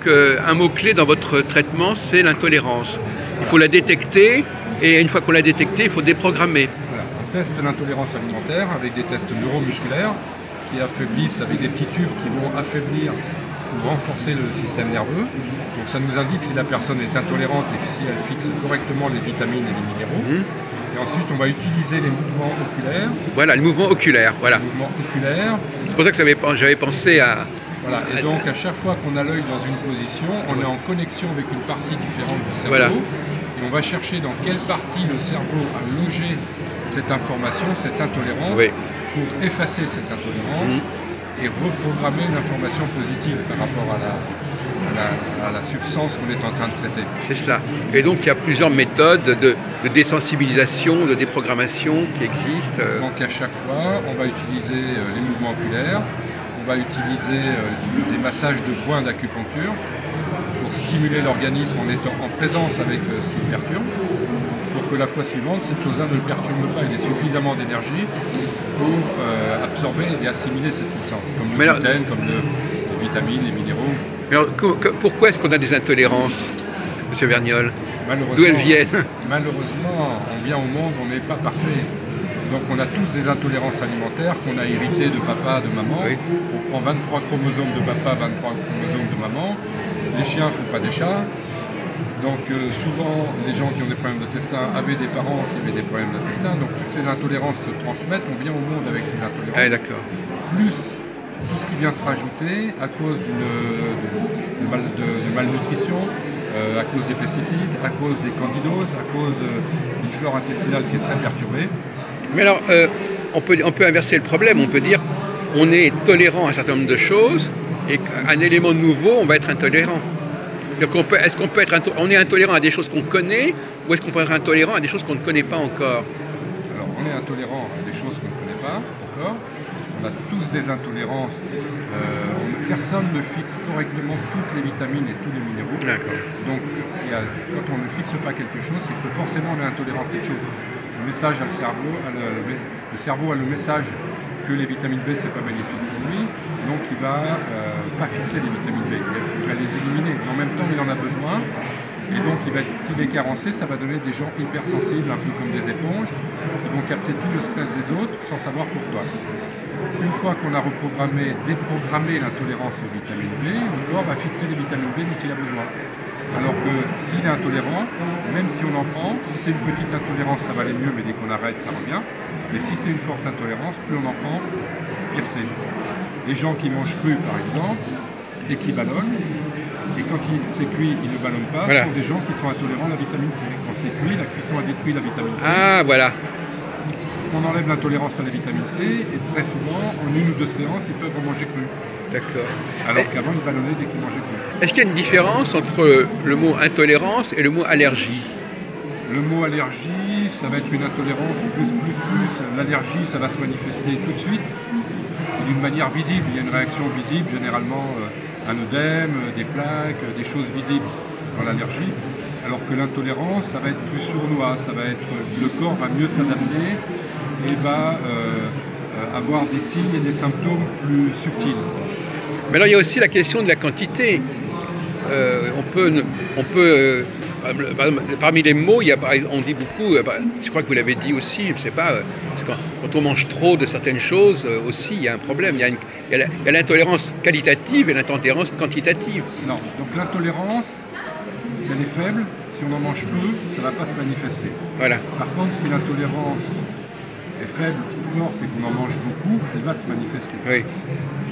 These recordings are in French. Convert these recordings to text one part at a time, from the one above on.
qu'un mot-clé dans votre traitement, c'est l'intolérance. Il faut la détecter, et une fois qu'on l'a détectée, il faut déprogrammer. Voilà. On teste l'intolérance alimentaire avec des tests neuromusculaires qui affaiblissent avec des petits tubes qui vont affaiblir ou renforcer le système nerveux. Donc ça nous indique si la personne est intolérante et si elle fixe correctement les vitamines et les minéraux. Et ensuite, on va utiliser les mouvements oculaires. Voilà, le mouvement oculaire. Voilà. Le mouvement oculaire. C'est pour ça que j'avais pensé à... Voilà. Et donc, à chaque fois qu'on a l'œil dans une position, on est en connexion avec une partie différente du cerveau. Voilà. Et on va chercher dans quelle partie le cerveau a logé cette information, cette intolérance, pour effacer cette intolérance et reprogrammer une information positive par rapport à la substance qu'on est en train de traiter. C'est cela. Et donc il y a plusieurs méthodes de désensibilisation, de déprogrammation qui existent. Donc à chaque fois, on va utiliser les mouvements oculaires, on va utiliser des massages de points d'acupuncture pour stimuler l'organisme en étant en présence avec ce qui le perturbe, pour que la fois suivante, cette chose-là ne le perturbe pas. Il ait suffisamment d'énergie pour absorber et assimiler cette substance, comme le gluten, comme les vitamines, les minéraux. Mais alors, pourquoi est-ce qu'on a des intolérances, M. Vergnol? D'où elles viennent? Malheureusement, on vient au monde, on n'est pas parfait. Donc on a tous des intolérances alimentaires qu'on a héritées de papa, de maman. On prend 23 chromosomes de papa, 23 chromosomes de maman. Les chiens ne font pas des chats. Donc souvent, les gens qui ont des problèmes d'intestin avaient des parents qui avaient des problèmes d'intestin. Donc toutes ces intolérances se transmettent, on vient au monde avec ces intolérances. Ah, d'accord. Plus tout ce qui vient se rajouter à cause de malnutrition, à cause des pesticides, à cause des candidoses, à cause d'une flore intestinale qui est très perturbée. Mais alors, on peut inverser le problème, on peut dire on est tolérant à un certain nombre de choses et qu'un élément nouveau, on va être intolérant. Donc est-ce qu'on peut être on est intolérant à des choses qu'on connaît ou est-ce qu'on peut être intolérant à des choses qu'on ne connaît pas encore? Alors on est intolérant à des choses qu'on ne connaît pas encore. On a tous des intolérances. Personne ne fixe correctement toutes les vitamines et tous les minéraux. Donc quand on ne fixe pas quelque chose, c'est que forcément on est intolérant à cette chose. Le message à le cerveau, le cerveau a le message que les vitamines B c'est pas bénéfique pour lui, donc il va pas fixer les vitamines B, il va les éliminer. Mais en même temps il en a besoin, et donc s'il est carencé, ça va donner des gens hypersensibles, un peu comme des éponges, qui vont capter tout le stress des autres sans savoir pourquoi. Une fois qu'on a déprogrammé l'intolérance aux vitamines B, le corps va fixer les vitamines B dont il a besoin. Alors que s'il est intolérant, même si on en prend, si c'est une petite intolérance, ça va aller mieux, mais dès qu'on arrête, ça revient. Mais si c'est une forte intolérance, plus on en prend, pire c'est. Les gens qui mangent cru, par exemple, et qui ballonnent, et quand c'est cuit, ils ne ballonnent pas, sont des gens qui sont intolérants à la vitamine C. Quand c'est cuit, la cuisson a détruit la vitamine C. Ah, voilà. On enlève l'intolérance à la vitamine C, et très souvent, en une ou deux séances, ils peuvent en manger cru. D'accord. Alors qu'avant, ils ballonnaient dès qu'ils mangeaient cru. Est-ce qu'il y a une différence entre le mot intolérance et le mot allergie? Le mot allergie, ça va être une intolérance plus. L'allergie, ça va se manifester tout de suite et d'une manière visible. Il y a une réaction visible, généralement un œdème, des plaques, des choses visibles dans l'allergie. Alors que l'intolérance, ça va être plus sournois, ça va être le corps va mieux s'adapter et va avoir des signes et des symptômes plus subtils. Mais alors il y a aussi la question de la quantité. Parmi les mots, on dit beaucoup, je crois que vous l'avez dit aussi, je ne sais pas, quand on mange trop de certaines choses, aussi il y a un problème. Il y a l'intolérance qualitative et l'intolérance quantitative. Non, donc l'intolérance, si elle est faible, si on en mange peu, ça ne va pas se manifester. Voilà. Par contre, si l'intolérance est faible ou forte et qu'on en mange beaucoup, elle va se manifester. Oui.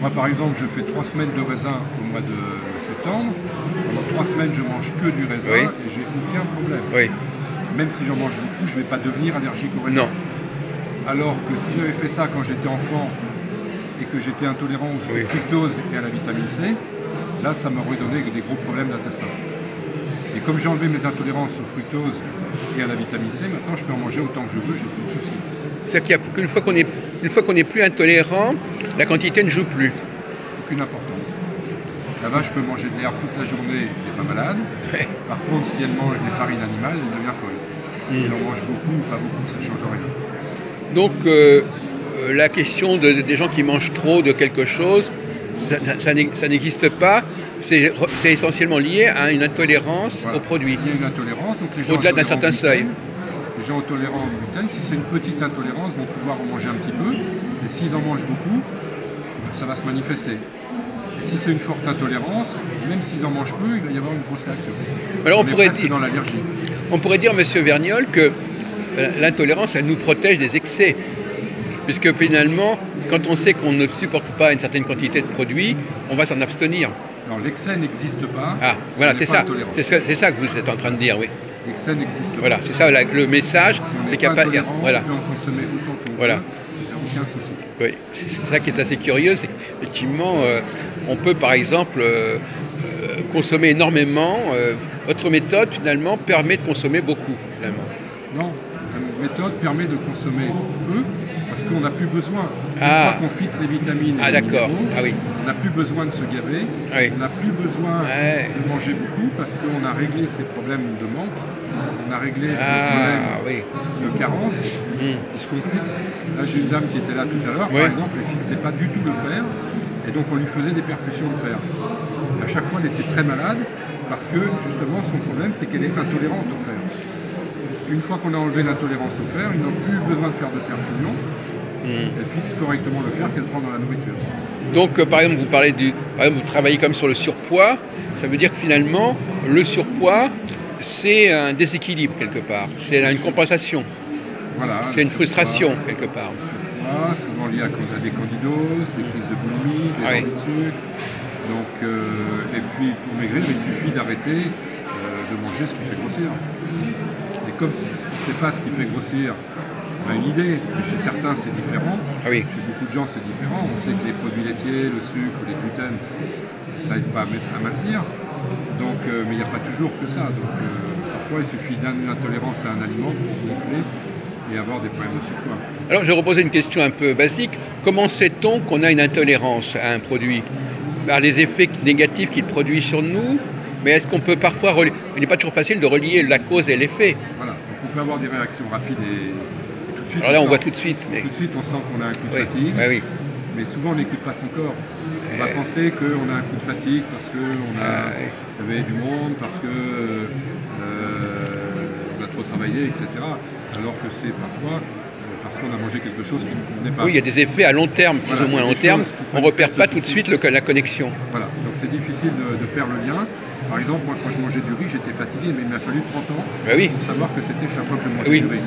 Moi, par exemple, je fais 3 semaines de raisin au mois de septembre. Pendant 3 semaines, je mange que du raisin et j'ai aucun problème. Oui. Même si j'en mange beaucoup, je ne vais pas devenir allergique au raisin. Non. Alors que si j'avais fait ça quand j'étais enfant et que j'étais intolérant au fructose et à la vitamine C, là, ça m'aurait donné des gros problèmes d'intestin. Et comme j'ai enlevé mes intolérances au fructose et à la vitamine C, maintenant je peux en manger autant que je veux, j'ai plus de soucis. C'est-à-dire qu'une fois qu'on n'est plus intolérant, la quantité ne joue plus. Aucune importance. La vache peut manger de l'herbe toute la journée, elle n'est pas malade. Par contre, si elle mange des farines animales, elle devient folle. Elle en mange beaucoup ou pas beaucoup, ça ne change rien. Donc la question des gens qui mangent trop de quelque chose, ça n'existe pas. C'est essentiellement lié à une intolérance aux produits. Il y a une intolérance, donc les gens au-delà d'un certain seuil. Les gens tolérants au gluten, si c'est une petite intolérance, vont pouvoir en manger un petit peu. Et s'ils en mangent beaucoup, ça va se manifester. Et si c'est une forte intolérance, même s'ils en mangent peu, il va y avoir une grosse réaction. Alors on pourrait dire, Monsieur Vergnol, que l'intolérance, elle nous protège des excès. Puisque finalement, quand on sait qu'on ne supporte pas une certaine quantité de produits, on va s'en abstenir. Non, l'excès n'existe pas. Ah, voilà, c'est ça. C'est ça que vous êtes en train de dire, oui. L'excès n'existe pas. Voilà, c'est ça le message. Si on c'est n'est qu'il pas intolérant, voilà. on peut en consommer autant qu'on voilà. veut, il n'y a aucun souci. Oui, c'est ça qui est assez curieux. C'est effectivement, on peut par exemple consommer énormément. Votre méthode, finalement, permet de consommer beaucoup, finalement. Non, la méthode permet de consommer peu parce qu'on n'a plus besoin. Une fois qu'on fixe les vitamines et les minéraux, on n'a plus besoin de se gaver, on n'a plus besoin de manger beaucoup parce qu'on a réglé ces problèmes de manque, on a réglé ces problèmes de carence, puisqu'on fixe. Là, j'ai une dame qui était là tout à l'heure, par exemple, elle ne fixait pas du tout le fer, et donc on lui faisait des perfusions de fer. Et à chaque fois, elle était très malade parce que justement, son problème, c'est qu'elle est intolérante au fer. Une fois qu'on a enlevé l'intolérance au fer, ils n'ont plus besoin de faire de perfusion. Elle fixe correctement le fer qu'elle prend dans la nourriture. Donc, par exemple, vous travaillez comme sur le surpoids. Ça veut dire que finalement, le surpoids, c'est un déséquilibre quelque part. C'est une compensation. Voilà. C'est une frustration quelque part. Le surpoids, souvent lié à des candidoses, des crises de boulimie, des envies de sucre. Donc, et puis pour maigrir, il suffit d'arrêter de manger ce qui fait grossir. Et comme on ne sait pas ce qui fait grossir, on a une idée, mais chez certains c'est différent, chez beaucoup de gens c'est différent. On sait que les produits laitiers, le sucre, les gluten, ça n'aide pas à amincir, donc, mais il n'y a pas toujours que ça. Donc parfois il suffit d'une intolérance à un aliment pour gonfler et avoir des problèmes de surpoids. Alors je vais reposer une question un peu basique. Comment sait-on qu'on a une intolérance à un produit? Par les effets négatifs qu'il produit sur nous? Mais est-ce qu'on peut parfois il n'est pas toujours facile de relier la cause et l'effet. Voilà, donc on peut avoir des réactions rapides et tout de suite. Alors là, on voit tout de suite. Tout de suite, on sent qu'on a un coup de fatigue. Mais souvent, on n'écoute pas son corps. On va penser qu'on a un coup de fatigue parce qu'on avait du monde, parce qu'on a trop travaillé, etc. Alors que c'est parfois parce qu'on a mangé quelque chose qui ne nous convenait pas. Oui, il y a des effets à long terme, plus ou moins à long terme. On ne repère pas tout de suite la connexion. Voilà, donc c'est difficile de faire le lien. Par exemple, moi, quand je mangeais du riz, j'étais fatigué, mais il m'a fallu 30 ans pour savoir que c'était chaque fois que je mangeais du riz.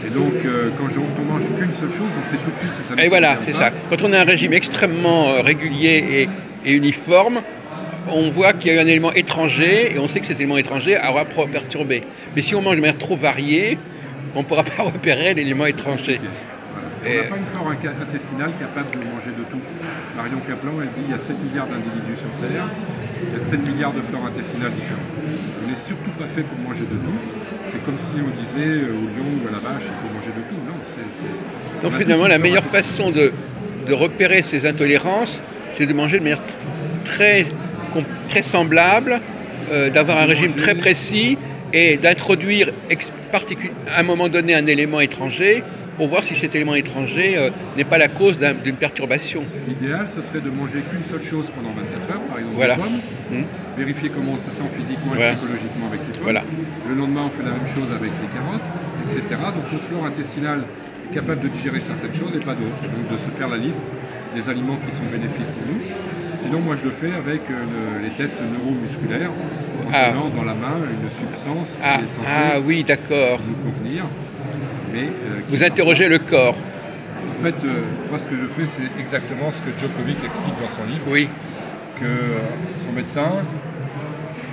Et donc, quand on mange qu'une seule chose, on sait tout de suite si ça nous Et voilà, c'est ça. Quand on a un régime extrêmement régulier et uniforme, on voit qu'il y a un élément étranger, et on sait que cet élément étranger aura perturbé. Mais si on mange de manière trop variée, on ne pourra pas repérer l'élément étranger. On n'a pas une flore intestinale capable de manger de tout. Marion Kaplan, elle dit qu'il y a 7 milliards d'individus sur Terre, il y a 7 milliards de flores intestinales différentes. On n'est surtout pas fait pour manger de tout. C'est comme si on disait au lion ou à la vache, il faut manger de tout. Non, donc finalement, la meilleure façon de repérer ces intolérances, c'est de manger de manière très semblable, d'avoir un régime très précis et d'introduire à un moment donné un élément étranger pour voir si cet élément étranger n'est pas la cause d'une perturbation. L'idéal, ce serait de manger qu'une seule chose pendant 24 heures, par exemple des pommes, vérifier comment on se sent physiquement et psychologiquement avec les pommes. Le lendemain, on fait la même chose avec les carottes, etc. Donc notre flore intestinale est capable de digérer certaines choses et pas d'autres. Donc de se faire la liste des aliments qui sont bénéfiques pour nous. Sinon, moi, je le fais avec les tests neuromusculaires, en tenant dans la main une substance qui est censée nous convenir. Mais, vous interrogez le corps. En fait, moi, ce que je fais, c'est exactement ce que Djokovic explique dans son livre. Que son médecin,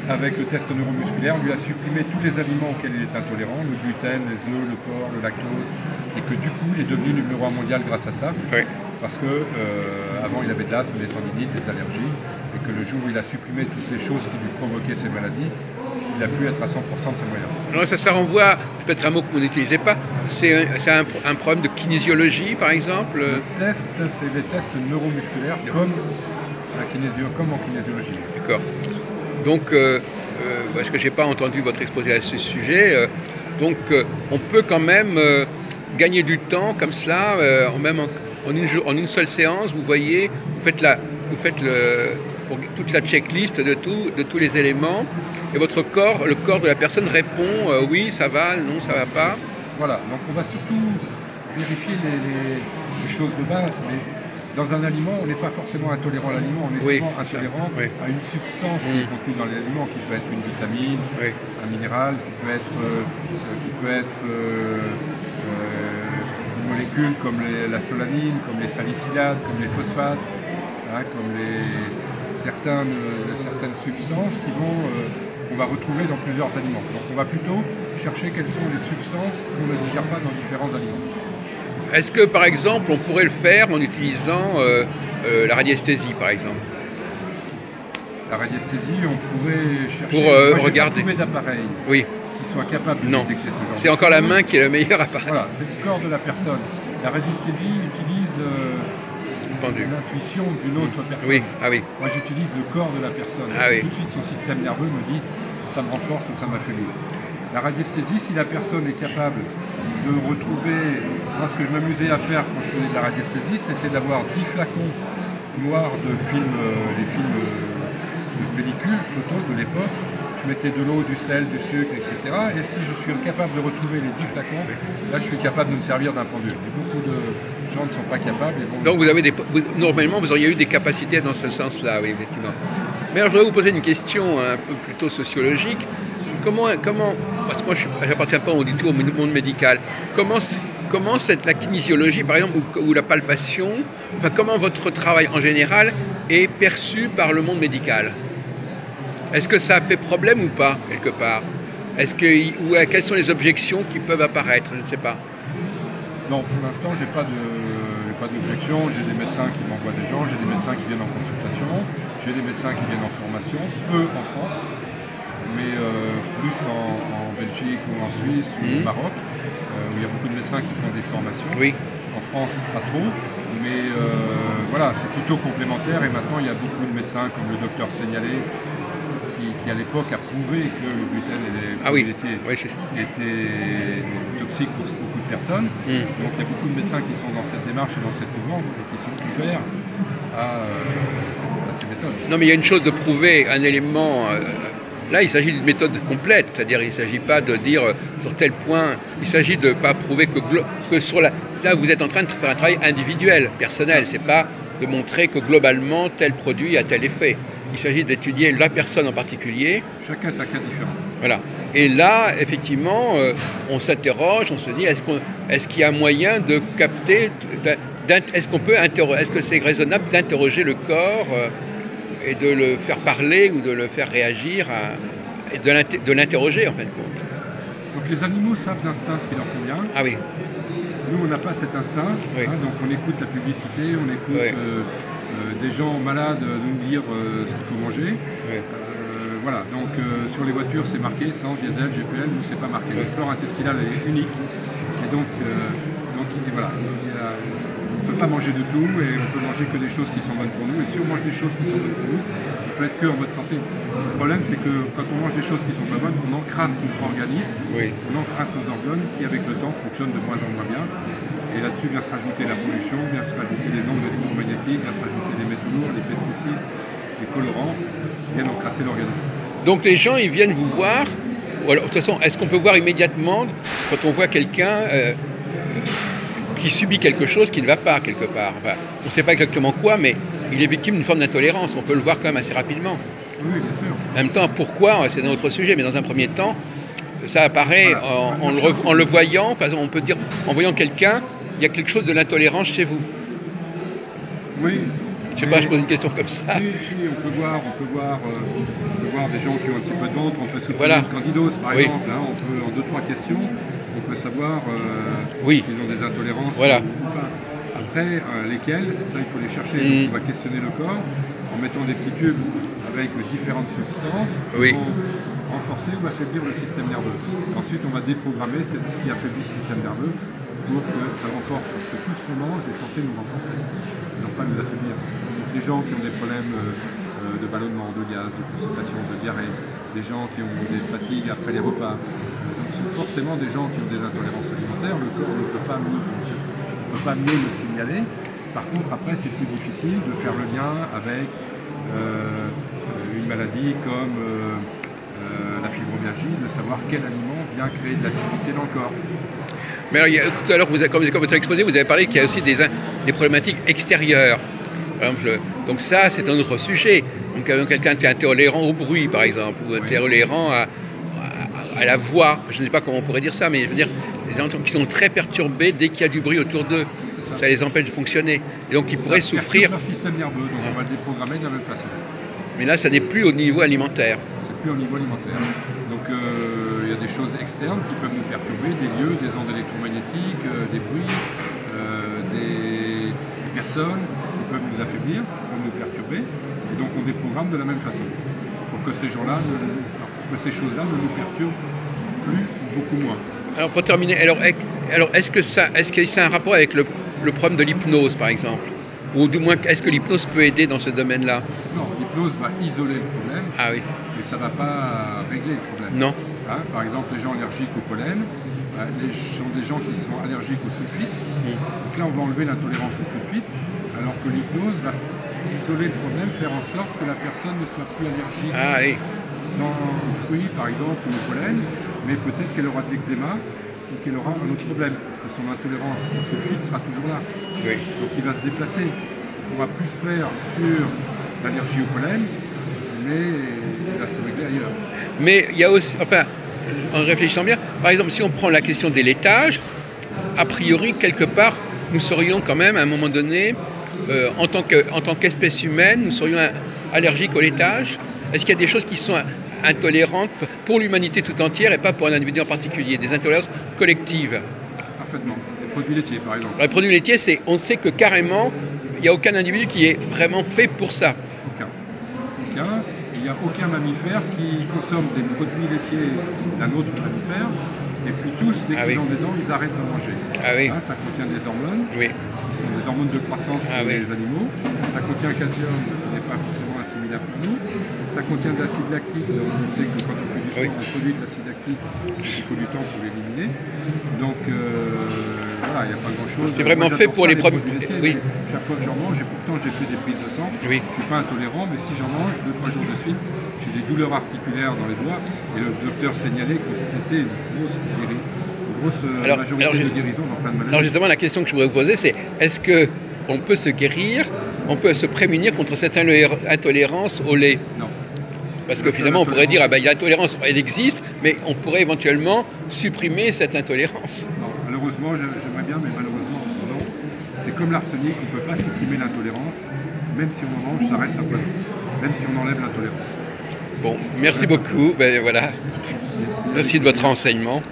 avec le test neuromusculaire, lui a supprimé tous les aliments auxquels il est intolérant, le gluten, les œufs, le porc, le lactose, et que du coup, il est devenu numéro 1 mondial grâce à ça. Parce que avant, il avait de l'asthme, des tendinites, des allergies, et que le jour où il a supprimé toutes les choses qui lui provoquaient ces maladies, il a pu être à 100% de ses moyens. Alors ça renvoie, peut-être un mot que vous n'utilisez pas, c'est un problème de kinésiologie, par exemple. Le test, c'est des tests neuromusculaires comme en kinésiologie. D'accord. Donc, parce que je n'ai pas entendu votre exposé à ce sujet, on peut quand même gagner du temps comme cela, en une seule séance, vous voyez, vous faites vous faites toute la checklist de tous les éléments, et votre corps, le corps de la personne répond oui, ça va, non, ça va pas. Voilà, donc on va surtout vérifier les choses de base, mais dans un aliment, on n'est pas forcément intolérant à l'aliment, on est souvent intolérant à une substance qui est contenue dans l'aliment, qui peut être une vitamine, un minéral, qui peut être une molécule comme la solanine, comme les salicilates, comme les phosphates, hein, comme certaines substances qu'on va retrouver dans plusieurs aliments. Donc on va plutôt chercher quelles sont les substances qu'on ne digère pas dans différents aliments. Est-ce que, par exemple, on pourrait le faire en utilisant la radiesthésie, par exemple? La radiesthésie, on pourrait chercher... Pour regarder. Trouver d'appareils qui soient capables de détecter ce genre de choses. C'est encore la main qui est le meilleur appareil. Voilà, c'est le corps de la personne. La radiesthésie utilise l'intuition d'une autre personne. Oui, oui. Moi, j'utilise le corps de la personne. Tout de suite, son système nerveux me dit ça me renforce ou ça m'affaiblit. La radiesthésie, si la personne est capable de retrouver... Moi, ce que je m'amusais à faire quand je faisais de la radiesthésie, c'était d'avoir 10 flacons noirs de films, les films de pellicules, photos de l'époque. Je mettais de l'eau, du sel, du sucre, etc. Et si je suis capable de retrouver les 10 flacons, là, je suis capable de me servir d'un pendule. Et beaucoup de gens ne sont pas capables. Donc, normalement, vous auriez eu des capacités dans ce sens-là, oui, effectivement. Mais alors, je voudrais vous poser une question un peu plutôt sociologique. Comment, parce que moi je n'appartiens pas du tout au monde médical, comment la kinésiologie par exemple ou la palpation, enfin comment votre travail en général est perçu par le monde médical? Est-ce que ça fait problème ou pas quelque part? Quelles sont les objections qui peuvent apparaître? Je ne sais pas. Non, pour l'instant j'ai pas d'objection. J'ai des médecins qui m'envoient des gens, j'ai des médecins qui viennent en consultation, j'ai des médecins qui viennent en formation, peu en France. Mais plus en Belgique ou en Suisse ou au Maroc, où il y a beaucoup de médecins qui font des formations. Oui. En France, pas trop, mais voilà, c'est plutôt complémentaire. Et maintenant, il y a beaucoup de médecins comme le docteur Seignalé, qui à l'époque a prouvé que le gluten était toxique pour beaucoup de personnes. Donc il y a beaucoup de médecins qui sont dans cette démarche et dans cette mouvement et qui sont ouverts à ces méthodes. Non, mais il y a une chose de prouver un élément... Là, il s'agit d'une méthode complète, c'est-à-dire il ne s'agit pas de dire sur tel point, il s'agit de ne pas prouver que sur là vous êtes en train de faire un travail individuel, personnel, c'est pas de montrer que globalement tel produit a tel effet. Il s'agit d'étudier la personne en particulier. Chacun est un cas différent. Voilà. Et là, effectivement, on s'interroge, on se dit est-ce qu'il y a moyen de capter, est-ce que c'est raisonnable d'interroger le corps et de le faire parler ou de le faire réagir, et de l'interroger en fin de compte. Donc les animaux savent d'instinct ce qui leur convient. Ah oui. Nous, on n'a pas cet instinct, donc on écoute la publicité, on écoute des gens malades nous dire ce qu'il faut manger. Voilà, donc sur les voitures, c'est marqué essence, diesel, GPL, nous, c'est pas marqué. Notre flore intestinale est unique, et donc voilà. On ne peut pas manger de tout et on peut manger que des choses qui sont bonnes pour nous. Et si on mange des choses qui sont bonnes pour nous, on peut être que en bonne santé. Le problème, c'est que quand on mange des choses qui ne sont pas bonnes, on encrasse notre organisme, on encrasse nos organes qui, avec le temps, fonctionnent de moins en moins bien. Et là-dessus vient se rajouter la pollution, vient se rajouter les ondes électromagnétiques, vient se rajouter les métaux lourds, les pesticides, les colorants, viennent encrasser l'organisme. Donc les gens, ils viennent vous voir. Ou alors, de toute façon, est-ce qu'on peut voir immédiatement quand on voit quelqu'un qui subit quelque chose qui ne va pas quelque part. Enfin, on ne sait pas exactement quoi, mais il est victime d'une forme d'intolérance. On peut le voir quand même assez rapidement. Oui, bien sûr. En même temps, pourquoi? C'est un autre sujet, mais dans un premier temps, ça apparaît en le voyant. Par exemple, on peut dire, en voyant quelqu'un, il y a quelque chose de l'intolérance chez vous. Oui. Je sais pas, je pose une question comme ça. Oui, on peut voir des gens qui ont un petit peu de ventre, on peut soutenir une candidose par exemple, hein, on peut en 2-3 questions, on peut savoir s'ils ont des intolérances ou pas. Après, lesquelles, ça il faut les chercher, donc on va questionner le corps en mettant des petits tubes avec différentes substances qui vont renforcer ou affaiblir le système nerveux. Ensuite on va déprogrammer ce qui affaiblit le système nerveux pour que ça renforce, parce que tout ce qu'on mange est censé nous renforcer, non pas nous affaiblir. Donc les gens qui ont des problèmes de ballonnement, de gaz, de constipation, de diarrhée, des gens qui ont des fatigues après les repas, donc sont forcément des gens qui ont des intolérances alimentaires, le corps ne peut pas mieux le signaler, Par contre, après, c'est plus difficile de faire le lien avec une maladie comme la fibromyalgie, de savoir quel aliment vient créer de l'acidité dans le corps. Mais alors, tout à l'heure, comme vous avez exposé, vous avez parlé qu'il y a aussi des problématiques extérieures. Par exemple, donc ça, c'est un autre sujet. Donc quelqu'un qui est intolérant au bruit, par exemple, ou intolérant à la voix. Je ne sais pas comment on pourrait dire ça, mais je veux dire, des gens qui sont très perturbés dès qu'il y a du bruit autour d'eux. Ça les empêche de fonctionner. Et donc ils pourraient souffrir. Leur système nerveux, donc on va le déprogrammer de la même façon. Mais là, ça n'est plus au niveau alimentaire. C'est plus au niveau alimentaire. Donc il y a des choses externes qui peuvent nous perturber, des lieux, des ondes électromagnétiques, des bruits, des personnes qui peuvent nous affaiblir, qui peuvent nous perturber. Et donc on déprogramme de la même façon pour que ces choses-là ne nous perturbent plus ou beaucoup moins. Alors pour terminer, est-ce que ça a un rapport avec le problème de l'hypnose, par exemple? Ou du moins, est-ce que l'hypnose peut aider dans ce domaine-là? Non, l'hypnose va isoler le problème, mais ça ne va pas régler le problème. Non. Hein, par exemple, les gens allergiques au pollen sont des gens qui sont allergiques au sulfite. Donc là, on va enlever l'intolérance au sulfite, alors que l'hypnose va isoler le problème, faire en sorte que la personne ne soit plus allergique aux fruits, par exemple, ou au pollen, mais peut-être qu'elle aura de l'eczéma ou qu'elle aura un autre problème, parce que son intolérance au sulfite sera toujours là. Oui. Donc il va se déplacer. On va plus faire sur l'allergie au pollen, mais il va se régler ailleurs. Mais il y a aussi, enfin, en réfléchissant bien, par exemple, si on prend la question des laitages, a priori, quelque part, nous serions quand même, à un moment donné, en tant qu'espèce humaine, nous serions allergiques au laitage. Est-ce qu'il y a des choses qui sont intolérantes pour l'humanité tout entière et pas pour un individu en particulier, des intolérances collectives? Parfaitement. Les produits laitiers, par exemple. Les produits laitiers, on sait que carrément, il n'y a aucun individu qui est vraiment fait pour ça. Aucun. Il n'y a aucun mammifère qui consomme des produits laitiers d'un autre mammifère, et puis tous, dès qu'ils ont des dents, ils arrêtent de manger. Hein, ça contient des hormones, qui sont des hormones de croissance pour les animaux. Ça contient un calcium qui n'est pas forcément assimilable pour nous. Ça contient de l'acide lactique, donc on sait que quand on fait du sport, on produit de l'acide lactique, il faut du temps pour l'éliminer. Donc voilà, il n'y a pas grand-chose. C'est vraiment fait pour les produits laitiers. Chaque fois que j'en mange, et pourtant j'ai fait des prises de sang, je ne suis pas intolérant, mais si j'en mange 2-3 jours de suite, j'ai des douleurs articulaires dans les doigts, et le docteur signalait que c'était une grosse majorité de guérison dans plein de maladies. Alors justement, la question que je voudrais vous poser, c'est est-ce qu'on peut se guérir, on peut se prémunir contre cette intolérance au lait? Non. Parce que finalement, on pourrait dire, l'intolérance, elle existe, mais on pourrait éventuellement supprimer cette intolérance. Non, malheureusement, j'aimerais bien, mais malheureusement, non. C'est comme l'arsenic, on ne peut pas supprimer l'intolérance. Même si on en mange, ça reste un poison. Même si on enlève l'intolérance. Bon, merci beaucoup. Ben, voilà. Merci de votre renseignement.